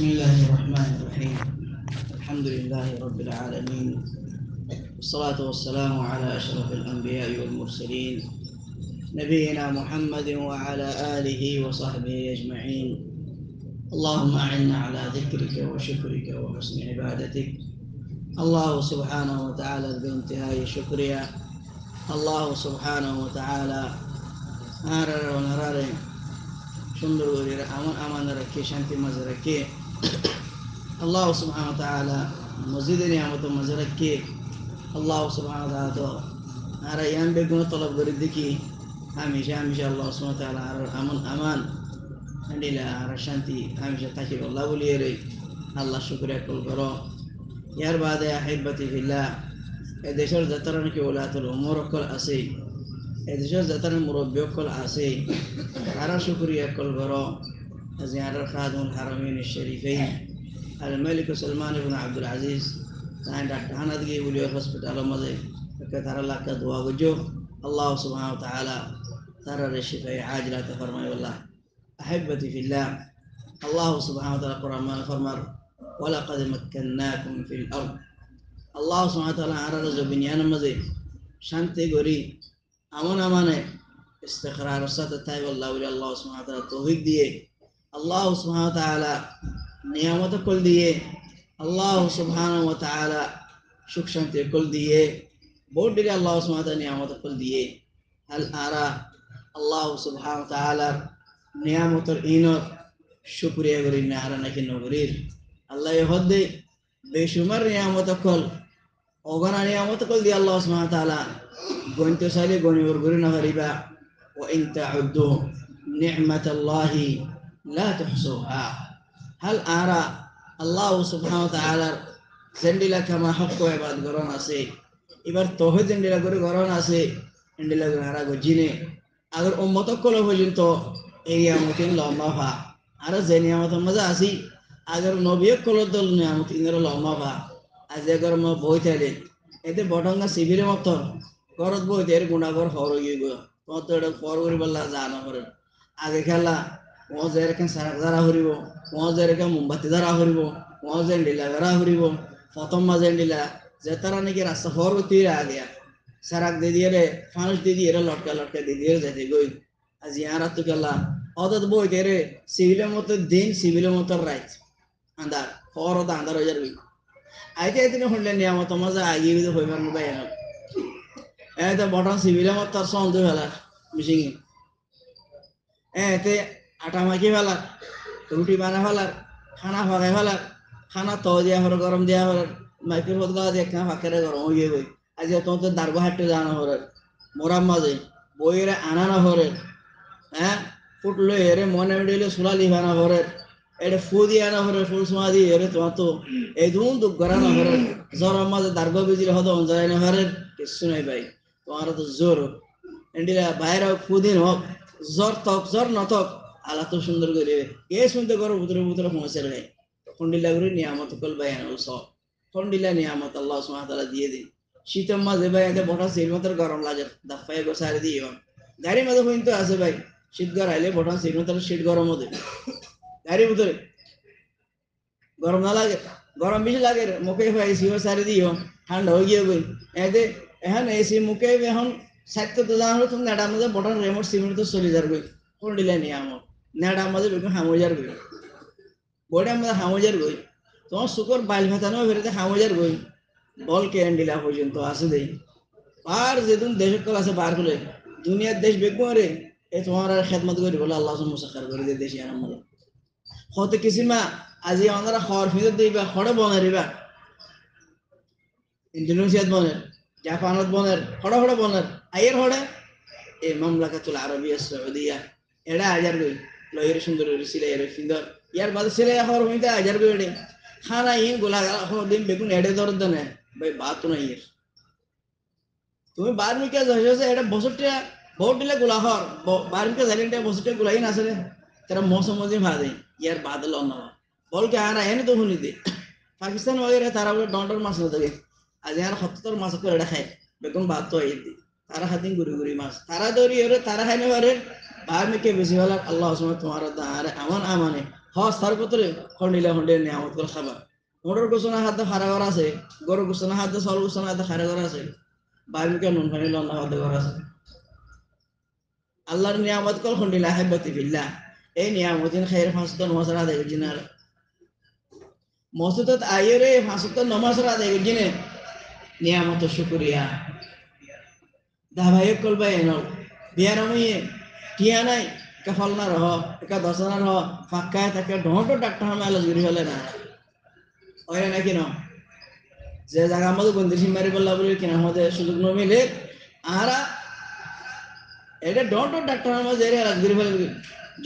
بسم الله الرحمن الرحيم. الحمد لله رب العالمين، والصلاة والسلام على أشرف الأنبياء والمرسلين نبينا محمد وعلى آله وصحبه أجمعين. اللهم أعنا على ذكرك وشكرك وحسن عبادتك. الله سبحانه وتعالى بانتهاء شكريا. الله سبحانه وتعالى أرر ونرر সুন্দর করে আমান রাখে, শান্তি মাঝে রাখে। আল্লাহ সুবহানাহু ওয়া তাআলা মসজিদে নিয়ামত মাঝে রাখে। আল্লাহ সুবহানাহু ওয়া তাআলা তো আর ইয়ান বেগুন তলব করে দেখি হামেশা হামেশা আল্লাহ সুবহানাহু ওয়া তাআলা আর আমান আন্ডিলা আর শান্তি হামেশা থাকি আল্লাহ বলিয়ে রে আল্লাহ শুকরিয়া কল করো। ইয়ার বাদে আহিব্বাতি ফিল্লাহ, এই দেশের যাত্রা নাকি ওলাতুল উমর কল আছে, এদেশের যাত্রা মুরব্বী কল আছে, তারা শুকরিয়া কল করো। জিয়ারার খাদুল হারামাইন শরীফাইন আল মালিক সালমান ইবনে আব্দুল আজিজ তাই ডাক্তার হানাদ গিয়ে বলিও হসপিটাল মাঝে তারা লাখা দোয়া গজো। আল্লাহ সুবহানাহু ওয়া তাআলা তারা শিফায়ে আজলা তে ফরমায়। আল্লাহ আহিব্বাতি ফিল্লাহ, আল্লাহ সুবহানাহু ওয়া তাআলা কোরআন ফরমার ওয়ালাকাদ মাক্কান্নাকুম ফিল আরদ। আল্লাহ সুবহানাহু ওয়া তাআলা আর জমিনিয়ান মাঝে শান্তি গরি আমন আমানে ইস্তিকরার সাথে তাই আল্লাহ সুবহানাহু ওয়া তাআলা তৌফিক দিয়ে, আল্লাহ সুবহানাহু ওয়া তাআলা নিয়ামত কল দিয়ে, আল্লাহ সুবহানাহু ওয়া তাআলা সুখ শান্তি কল দিয়ে, বহুত দিকে আল্লাহ সুবহানাহু ওয়া তাআলা নিয়ামত কল দিয়ে। আল আরা আল্লাহ সুবহানাহু ওয়া তাআলা নিয়ামতের ইনত শুকরিয়া করি না আর নাকি নগরীর আল্লাহ হদে বেশুমার নিয়ামত কল অগনা নিয়ামত কল দিয়ে আল্লাহ সুবহানাহু ওয়া তাআলা গণতে চাইলে গণিবর করি না পারিবা। ওয়া ইন তাউদ্দু নি'মাতাল্লাহি লা তুহসুহা। হাল আরা আল্লাহ সুবহানাহু ওয়া তাআলা জেন্ডিলা কামা হক ইবাদ গরন আছে, এবার তহে জেন্ডিলা করে গরন আছে এন্ডিলা হারা গজিনে আগর উম্মত কল পর্যন্ত এই নিয়ামতিন লম্বা আর যে নিয়ামত মজা আছি আগর নবী কল দল নিয়ামত ইনর লম্বা আজ আগর ম বই থাইলে এতে বটঙ্গা শিবিরের মতো ঘরত বই এর গুণাগর হর হয়ে গো তোমার তো এটা পর করি বললা জানা করে আগে খেলা মজা এরকম সারাক দ্বারা হরিব, মজা এরকম মোমবাতি দ্বারা হরিব, মজা এন্ডিলা দ্বারা হরিব। প্রথম মাঝে এন্ডিলা যে তারা নাকি রাস্তা হর তুই আগিয়া সারাক দিয়ে দিয়ে রে ফানুস দিয়ে দিয়ে লটকা লটকা দিয়ে দিয়ে যেতে গই আজ ইয়ার তো খেলা অত বই রে সিভিলের মতো দিন সিভিলের মতো রাইট আন্দার হর হতো আন্দার হয়ে যাবে। আইতে আইতে শুনলেন নিয়ামত মজা আগিয়ে হইবার মোবাইল এনে এতে বটন সিভিলের মতো তার সন্দেহ ফেলা মিশিং এতে আটা মাখি ফেলার, রুটি বানা ফেলার, খানা ফাঁকাই ফেলার, খানা তো দিয়া হর গরম দিয়া হর মাইকের বদলা দিয়ে খানা ফাঁকেরে গরম হয়ে গই আজ তোমার তো দার্গ হাঁটতে জানা হরের মোরাম মাঝে বইয়ের আনানো হরের হ্যাঁ ফুটলো এরে মনে উঠলে সুলালি বানা হরের এটা ফু দিয়ে আনা হরের ফুল সোমা দিয়ে এরে তোমার তো এই ধুন দুঃখ করানো হরের জ্বরের মাঝে দার্গ বিজিলে হতো অঞ্জয় না হরের কিছু নাই ভাই তোমার তো জোর এন্ডিলা বাইরে ফু দিন হোক জ্বর তক জ্বর নতক আল্লাহ তো সুন্দর করে এ শুনতে করো ভিতরে ভিতরে পৌঁছে রে ফন্ডিলা করে নিয়ামত কল বায়ান সব ফন্ডিলা নিয়ামত আল্লাহ সুবহানাহু ওয়া তাআলা দিয়ে দিন। শীতের মাঝে ভাই এতে বটা সিল মতর গরম লাগে দাফাই গোসারে দিও গাড়ি মাঝে হইন তো আছে ভাই শীত গর আইলে বটা সিল মতর শীত গরম হতে গাড়ি ভিতরে গরম না লাগে, গরম বেশি লাগে মুখে ভাই সিও সারে দিও ঠান্ডা হয়ে গিয়ে গই এতে এখন এসি মুখে এখন সাইতে তো জানো তুমি নেডা মধ্যে বটন রিমোট সিমেন্ট তো চলে যাবে কোন দিলে নিয়ামত নেডা মধ্যে বেগুন হামজার গই বড়ে মধ্যে হামজার গই তোমার শুকর বাইল ভেতানো ফেরতে হামজার গই বল কে এন্ডিলা পর্যন্ত আছে দেই আর যেদিন দেশের কল আছে বার করে দুনিয়ার দেশ বেগুন রে এ তোমার আর খেদমত করে বলে আল্লাহ মুসাখার করে দিয়ে দেশি আমার হতে কিছু মা আজি আমরা খড় ফিরে দিবা খড়ে বনারিবা ইন্দোনেশিয়াত বনের, জাপানত বনের, খড়ে খড়ে বনের আইয়ের খড়ে এই মামলাকাতুল আরবিয়া সৌদিয়া এরা হাজার গই লয়ের সুন্দর সিলাই এর সুন্দর ইয়ার বাদ সিলাই হওয়ার হইতে হাজার গই এডে খানা ইন গোলা দিন বেগুন এডে দরদ দেনে ভাই বাত তো নাই তুমি বার্মিকা যাইছে এটা বছরটা বহুত দিলে গোলা হর বার্মিকা জাইলেন্টে বছরটা গোলাই না আছে তারা মৌসুম মধ্যে ভাদে ইয়ার বাদল অন্য বল কে আর এনে তো শুনি দে পাকিস্তান वगैरह তারা বলে ডন্ডর মাছ না থাকে আজ আর ৭০ মাছ করে এটা খায় বেগুন ভাত তো এই দি তারা হাতিন গুড়ি গুড়ি মাছ তারা দরি এর তারা খাইনে পারে بعد में के बेसी वाला अल्लाह सुबहान तुम्हारा दार अमन आमाने हाँ सार पत्रे खंडिले नियामत कर खाबा मोटर गुसना हाथ खारा करा से गरु गुसना हाथ साल गुसना हाथ खारा करा से बाद में के नुन खाने लन्ना हाथ करा से अल्लाह नियामत कर खंडिला है बती बिल्ला ए नियामतिन खैर फासतन मसरा दे जिनार मौसुदत आयरे फासतन नमासरा दे जिने नियामत शुक्रिया धाबायक कल बायनो बियार में टिया नहीं कफल ना रहो का दसना रहो फाक्का तक ढोंटो डॉक्टर में अलग गिरी वाले ना और ना कि नो जे जगह मधु बंदिशी मारी बल्ला बोले कि ना होते सुजुग नो मिले आरा एडे ढोंटो डॉक्टर में जेरे अलग गिरी वाले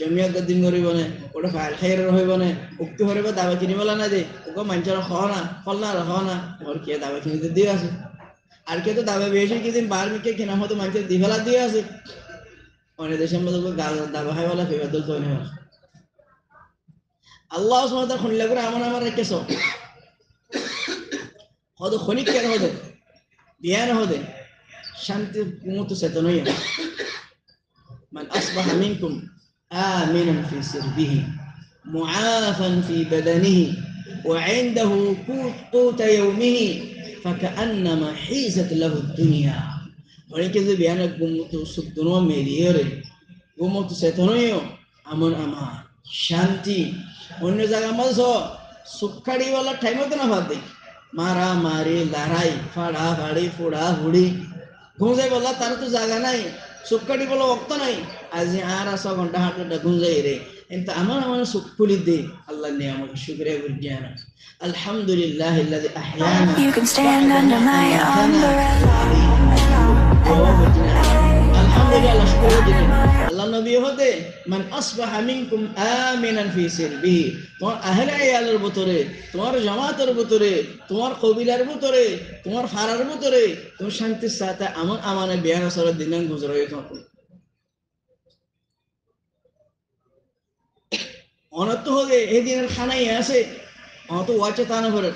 जमिया गद्दिन गरी बने ओटा फाइल खैर रहे बने उक्ति हो रहे बा दावा किनी वाला ना दे उको मंचर खाना फल ना रखा ना और क्या दावा किनी दे दिया से আর কে তো দাবা বেশি কিছু বার্মিকে কিনা হতো মানুষের দিবেলা দিয়ে আছে অনেক দেশের মধ্যে দাবা খাই বলা ফেবার দল তৈরি হয় আল্লাহ সুবহানাহু ওয়া তাআলা খুনলা করে আমার রেখেছো হয়তো খনিক কেন হতে বিয়ান হতে শান্তি মুহূর্ত চেতন হইয়া মান আসবাহা মিনকুম আমিনান ফি সিরবিহি মুআফান ফি বাদানিহি ওয়া ইনদাহু قوت يومه فكأنما حيزت له الدنيا অনেকে যে বিয়ান গুমত সুদনো মেলিয়রে গুমত চেতনইও আমন আমা শান্তি অন্য জায়গা মাঝ সুখাড়ি वाला টাইম তো না ভাত মারা মারি লড়াই ফাড়া ফাড়ি ফোড়া হুড়ি ঘুমজাই বলা তার তো জায়গা নাই সুখাড়ি বলা ওক্ত নাই আজ আর 6 ঘন্টা হাঁটটা ঘুমজাই রে কিন্তু আমার সুখ খুলি দে আল্লাহ নিয়ামত শুকরিয়া করি জানা alhamdulillahilladzi ahyana you can stand under my umbrella alhamdulillah syukur Allah nabi hote man asbaha minkum aminan fi sirbihi তোমার আহলে আয়ালের ভিতরে তোমার জামাতের ভিতরে তোমার কবিলার ভিতরে তোমার ফারার ভিতরে তুমি শান্তির সাথে আমন আমানে বিয়ার সর দিন গুজরাই থাকো অনত হবে এই দিনের খানাই আছে অত ওয়াচে তানা করে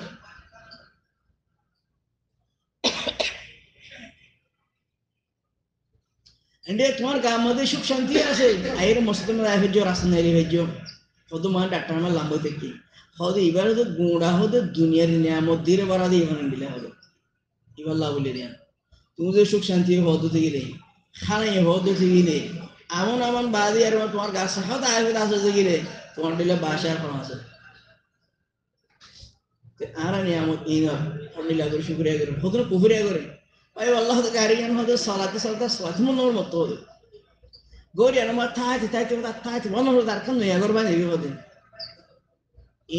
এন্ডে তোমার গামদে সুখ শান্তি আছে আইর মসজিদে মধ্যে আইফেজো রাসন হেলি ভেজো কত মান ডাক্তার আমার লাম্বো দেখি হদে এবারে তো গুঁড়া হদে দুনিয়ার নিয়ামত দিয়ে বাড়া দিয়ে এখানে দিলে হবে এবার লাভ বলে দেন তুমি যে সুখ শান্তি হদে থেকে রে খানাই হদে থেকে রে আমন আমন বাদি আর তোমার গাছ সাথে আইফে আছে থেকে রে তোমার দিলে বাসার কোন আছে আর নিয়ামত ইনা আল্লাহ করে শুকরিয়া করে হদে কুফরিয়া করে ভাই আল্লাহ তো গারিয়ান হদে সালাতে সালাতে মনোর মত হদে গরিয়া না তাই মনে হলো তার কান নয়া করবা নেই হদে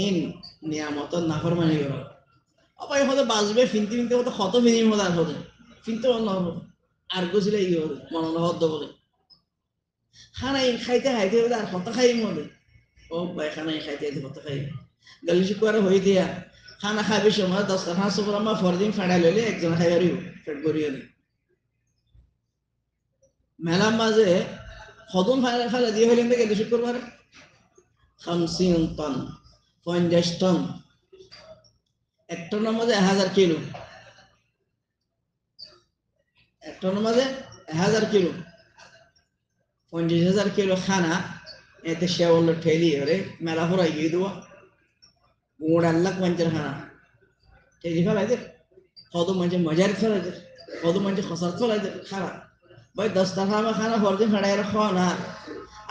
ইন নিয়ামত নাফরমানি করো আপাই হদে বাজবে ফিনতে ফিনতে হদে কত ফিনিম হদে আর হদে ফিনতে অন্য হদে আর গোছিলে ই হদে মনন হদ বলে খানাই খাইতে খাইতে হদে আর কত খাইম হদে ও ভাই খানাই খাইতে কত খাই গলিশি করে হই দিয়া খানা খাইবে সময় 10 টা 500 গ্রাম ফরদিন ফাড়া লইলে একজন খাইয়ারিও পেট ভরিয়ে নি মেলাম মাঝে খদম ফাড়া দিয়ে হইলেন থেকে গলিশি করবার 50 টন 50 টন এক টনের মধ্যে 1000 কিলো এক টনের মধ্যে 1000 কিলো 50,000 কিলো খানা এতে শেওল ঠেলি হরে মেলা ফরাই গিয়ে দেবো গুড় আল্লাহ পঞ্চার খানা ঠেলি ফেলাইতে কত মানুষ মজার ফেলাইতে কত মানুষ খসার ফেলাইতে খারাপ ভাই 10 টাকা আমার খানা ফরদিন ফাড়াই খাওয়া না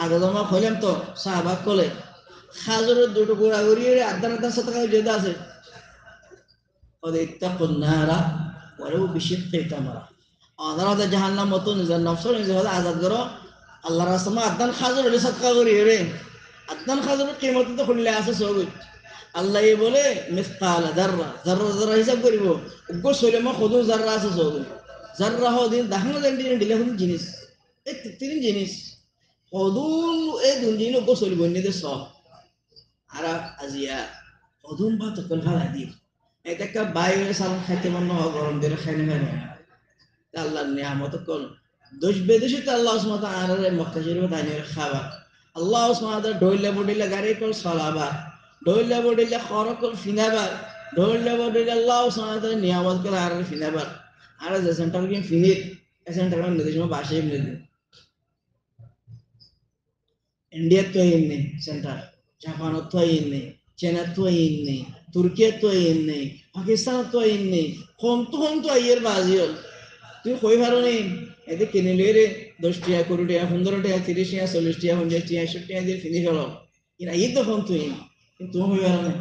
আগে জমা খইলাম তো শাহবাগ কলে খাজরের দুটো গোড়া গড়িয়ে আদান আদান 7 টাকা যেটা আছে ওদের ইত্তাকুন নারা ওরেও বিশিষ্ট তামারা আদালতে জাহান্নাম মতো নিজের নফস নিজে হলে আজাদ করো আল্লাহর রাস্তায় আদান খাজর হলে সৎকা করি রে আদান খাজরের কিমত তো খুললে আছে সব আল্লাহ বলে মিসকাল যাররা যাররা যাররা হিসাব করিব উগ্র সৈলমা খদু যাররা আছে সব যাররা হদিন দাহানা দেন দিলে কোন জিনিস এই তিন জিনিস খদুন এই দুন দিন উগ্র সৈল বন্যদের সব আর আজিয়া খদুন বা তো কল ভালা দি এটা কা বাইরে সালাম খাইতে মন গরম দিয়ে খাইনে খাইনে আল্লাহর নিয়ামত কল দোষ বেদেশে তো আল্লাহ সুবহানাহু ওয়া তাআলা মক্কা শরীফে দানির খাবা আল্লাহ সুবহানাহু ওয়া তাআলা ডইলা বডিলা গাড়ি কল সালাবা ডইলা বডিলা খরকল ফিনাবা ডইলা বডিলা আল্লাহ সুবহানাহু ওয়া তাআলা নিয়ামত কল আর ফিনাবা আর যে সেন্টার কি ফিনিট সেন্টার মানে দেশ মে বাসে এমনি इंडियात तो नहीं सेंटर, जापान तो नहीं, चाइना तो नहीं, तुर्की तो नहीं, पाकिस्तान तो नहीं, हम तो आइयर बाजियल তুই কই পারো নি এতে কিনে লিয়ে রে 10 টাকা 20 টাকা 15 টাকা 30 টাকা 40 টাকা 50 টাকা 60 টাকা দিয়ে কিনে ফেলো কিন্তু এই তো ফোন তুই কিন্তু তুমি হই পারো না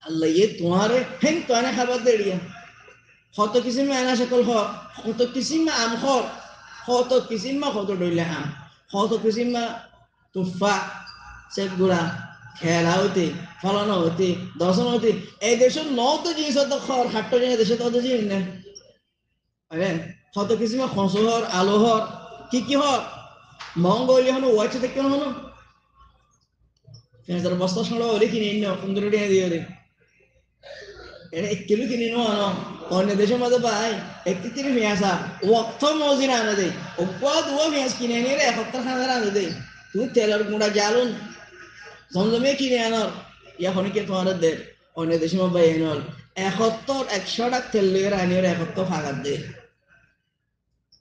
আল্লাহ ये तुम्हारे हैं तो आने खबर दे दिया কত কিসিম আনা সকল হ কত কিসিম আম হ কত কিসিম কত ডইলে আম কত কিসিম তুফা সেগুলা খেলা হইতে ফলানো হইতে দর্শন হইতে এই দেশের নত জিনিস তো খর হাট্ট জিনিস দেশে তো জিনিস না আরে কত কিসিম খসো হর আলো হর কি হর মঙ্গলি হনো ওয়াইছে দেখতে হনো ফেঁসার বস্তা সড়ো হলে কিনে নিও 15 টাকা দিয়ে রে এটা 1 কিলো কিনে নিও আনো অন্য দেশের মধ্যে ভাই 1 কিলো পেঁয়াজা ওক্ত মজিনা আনে দেয় ওপা দুয়া পেঁয়াজ কিনে নিয়ে রে 1 সপ্তাহ খানা আনে দেয় তুই তেলের গুঁড়া জ্বালুন জমজমে কিনে আনার এখন কি তোমার দে অন্য দেশের মধ্যে এনল 1 সপ্তাহ 100 টাকা তেল লিয়ে আনি 1 সপ্তাহ ফাগাত দে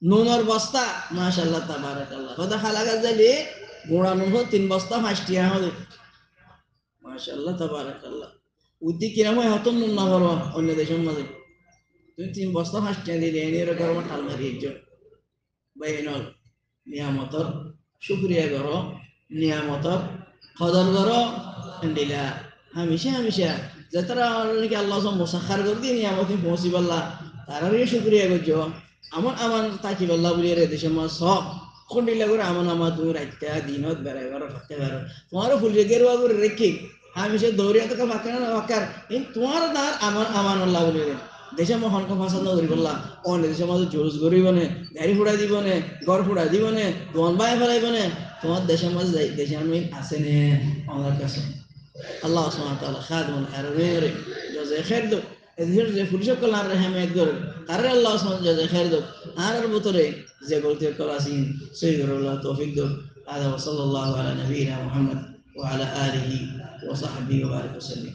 নুনের বস্তা মাশাআল্লাহ তাবারাকাল্লাহ কথা খালা গাছ যাইলে গুঁড়া নুন 3 বস্তা 5 টাকা হবে মাশাআল্লাহ তাবারাকাল্লাহ উদ্দি কিনা হয় হতন নুন না করো অন্য দেশের মধ্যে তুমি 3 বস্তা 5 টাকা দিয়ে এনে রে গরম ঠাল মারি একজন বাইনল নিয়ামতর শুকরিয়া করো নিয়ামতর কদর করো আলহামদুলিল্লাহ হামেশা যারা নাকি আল্লাহ মুসাখার করে দিয়ে নিয়ামত পৌঁছি বললা তারারই শুকরিয়া করছো আমার তাকি বললা বলি রে দেশে মাস সব খন্ডিলা করে আমার তুমি রাইতা দিনত বেড়াই বেড়ো থাকতে পারো তোমারও ফুল গেরুয়া করে রেখে হামেশা দৌড়িয়া তো ফাঁকা না ফাঁকার এই তোমার দ্বার আমার আল্লাহ বলি রে দেশে মহানকে পছন্দ করি বললা অন্য দেশের মধ্যে জোস করিব নে গাড়ি ফুড়াই দিব নে ঘর ফুড়াই দিব নে তোমার বাই ফেলাইব নে তোমার দেশের মধ্যে দেশে আমি আছে নে আমার কাছে আল্লাহ সুবহানাহু ওয়া তাআলা খাদমুল হারামাইন জাযায়ে খাইর দাও এদের যে পুলিশ কল্যাণ রহমত করে তারে আল্লাহ সুবহানাহু জাযায়ে খাইর দাও আর ভিতরে যে গলতি করাছিন সেই আল্লাহ তৌফিক দাও هذا وصلى الله على نبينا محمد وعلى آله وصحبه وبارك وسلم